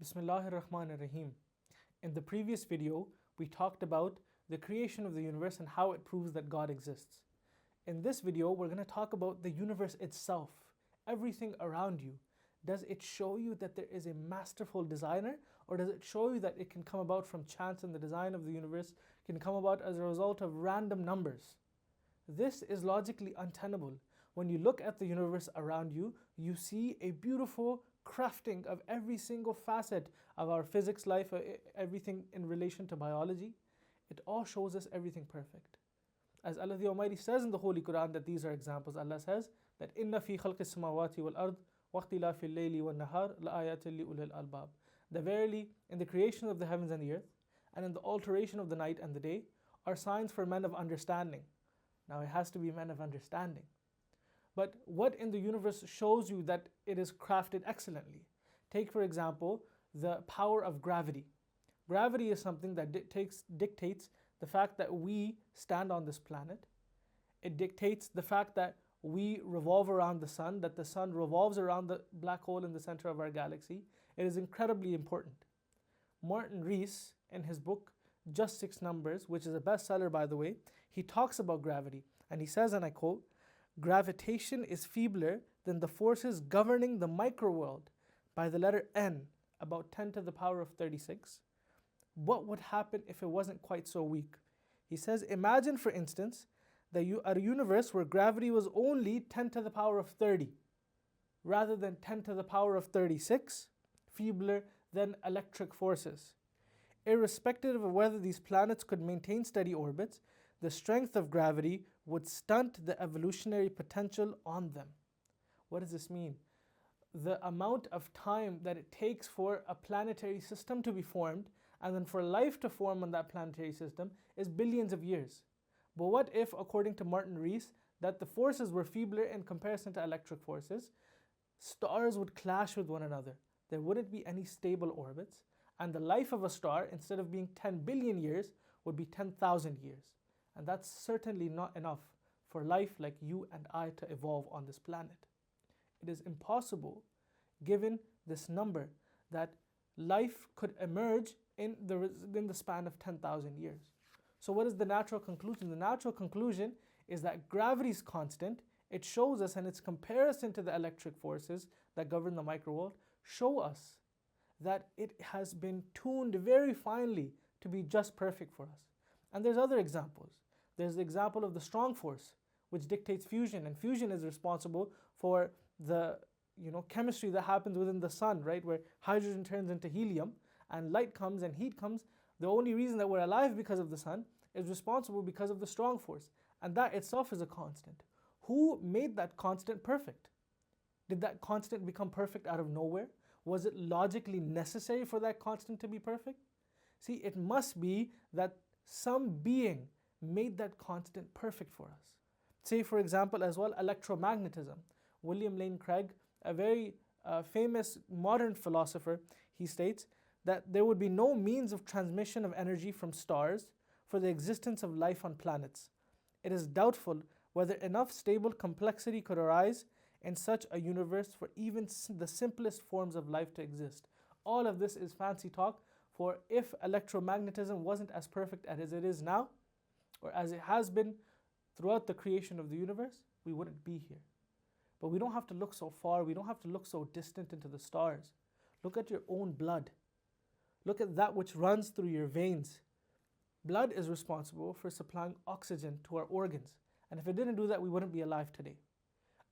Bismillahir Rahmanir Rahim. In the previous video, we talked about the creation of the universe and how it proves that God exists. In this video, we're going to talk about the universe itself, everything around you. Does it show you that there is a masterful designer, or does it show you that it can come about from chance and the design of the universe can come about as a result of random numbers? This is logically untenable. When you look at the universe around you, you see a beautiful crafting of every single facet of our physics life, everything in relation to biology. It all shows us everything perfect. As Allah the Almighty says in the Holy Quran that these are examples, Allah says that inna fi khalqis samawati wal ard waqtila fil layli wan nahar la ayatin li ulil albab. That verily in the creation of the heavens and the earth and in the alteration of the night and the day are signs for men of understanding. Now it has to be men of understanding. But what in the universe shows you that it is crafted excellently? Take, for example, the power of gravity. Gravity is something that dictates the fact that we stand on this planet. It dictates the fact that we revolve around the sun, that the sun revolves around the black hole in the center of our galaxy. It is incredibly important. Martin Rees, in his book, Just Six Numbers, which is a bestseller by the way, he talks about gravity. And he says, and I quote, "Gravitation is feebler than the forces governing the microworld by the letter n, about 10 to the power of 36. What would happen if it wasn't quite so weak?" He says, imagine for instance that you are a universe where gravity was only 10 to the power of 30 rather than 10 to the power of 36, feebler than electric forces. Irrespective of whether these planets could maintain steady orbits, the strength of gravity would stunt the evolutionary potential on them. What does this mean? The amount of time that it takes for a planetary system to be formed and then for life to form on that planetary system is billions of years. But what if, according to Martin Rees, that the forces were feebler in comparison to electric forces? Stars would clash with one another. There wouldn't be any stable orbits, and the life of a star, instead of being 10 billion years, would be 10,000 years. And that's certainly not enough for life like you and I to evolve on this planet. It is impossible, given this number, that life could emerge in the span of 10,000 years. So what is the natural conclusion? The natural conclusion is that gravity is constant. It shows us, and its comparison to the electric forces that govern the microworld show us that it has been tuned very finely to be just perfect for us. And there's other examples. There's the example of the strong force, which dictates fusion, and fusion is responsible for the chemistry that happens within the sun, right? Where hydrogen turns into helium and light comes and heat comes. The only reason that we're alive because of the sun is responsible because of the strong force, and that itself is a constant. Who made that constant perfect? Did that constant become perfect out of nowhere? Was it logically necessary for that constant to be perfect? See, it must be that some being made that constant perfect for us. Say, for example, as well, electromagnetism. William Lane Craig, a very famous modern philosopher, he states that there would be no means of transmission of energy from stars for the existence of life on planets. It is doubtful whether enough stable complexity could arise in such a universe for even the simplest forms of life to exist. All of this is fancy talk, for if electromagnetism wasn't as perfect as it is now, or as it has been throughout the creation of the universe, we wouldn't be here. But we don't have to look so far, we don't have to look so distant into the stars. Look at your own blood. Look at that which runs through your veins. Blood is responsible for supplying oxygen to our organs. And if it didn't do that, we wouldn't be alive today.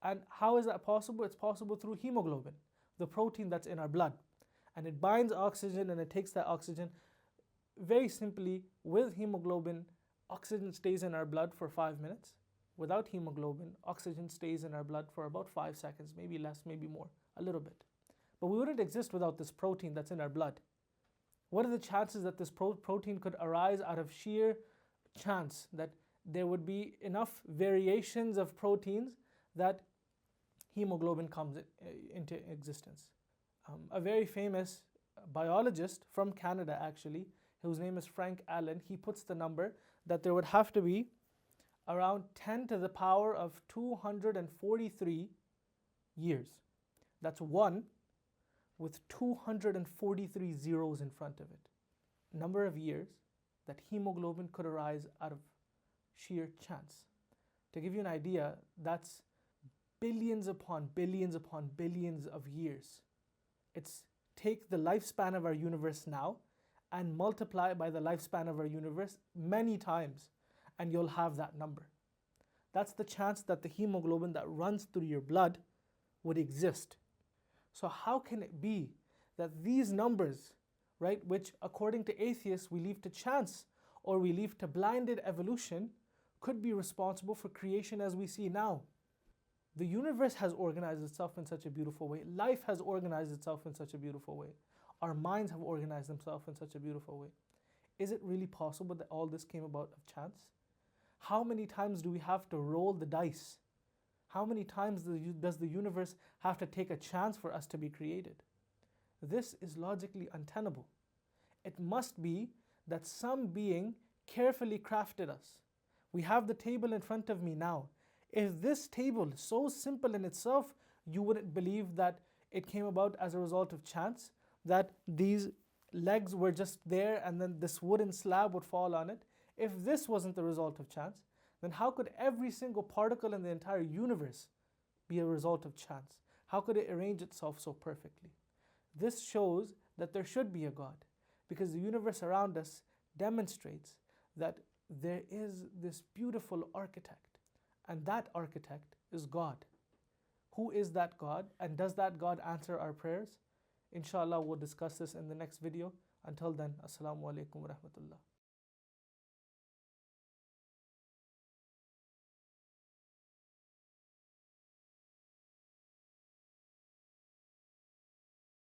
And how is that possible? It's possible through hemoglobin, the protein that's in our blood. And it binds oxygen and it takes that oxygen. Very simply, with hemoglobin, oxygen stays in our blood for 5 minutes. Without hemoglobin, oxygen stays in our blood for about 5 seconds, maybe less, maybe more, a little bit. But we wouldn't exist without this protein that's in our blood. What are the chances that this protein could arise out of sheer chance, that there would be enough variations of proteins that hemoglobin comes into existence? A very famous biologist from Canada, actually, whose name is Frank Allen, he puts the number that there would have to be around 10 to the power of 243 years. That's 1 with 243 zeros in front of it. Number of years that hemoglobin could arise out of sheer chance. To give you an idea, that's billions upon billions upon billions of years. It's take the lifespan of our universe now and multiply by the lifespan of our universe many times, and you'll have that number. That's the chance that the hemoglobin that runs through your blood would exist. So how can it be that these numbers, right, which according to atheists we leave to chance or we leave to blinded evolution, could be responsible for creation as we see now? The universe has organized itself in such a beautiful way. Life has organized itself in such a beautiful way. Our minds have organized themselves in such a beautiful way. Is it really possible that all this came about of chance? How many times do we have to roll the dice? How many times does the universe have to take a chance for us to be created? This is logically untenable. It must be that some being carefully crafted us. We have the table in front of me now. If this table is so simple in itself, you wouldn't believe that it came about as a result of chance, that these legs were just there and then this wooden slab would fall on it. If this wasn't the result of chance, then how could every single particle in the entire universe be a result of chance? How could it arrange itself so perfectly? This shows that there should be a God, because the universe around us demonstrates that there is this beautiful architect, and that architect is God. Who is that God, and does that God answer our prayers? Inshallah, we'll discuss this in the next video. Until then, Assalamu alaikum wa rahmatullah.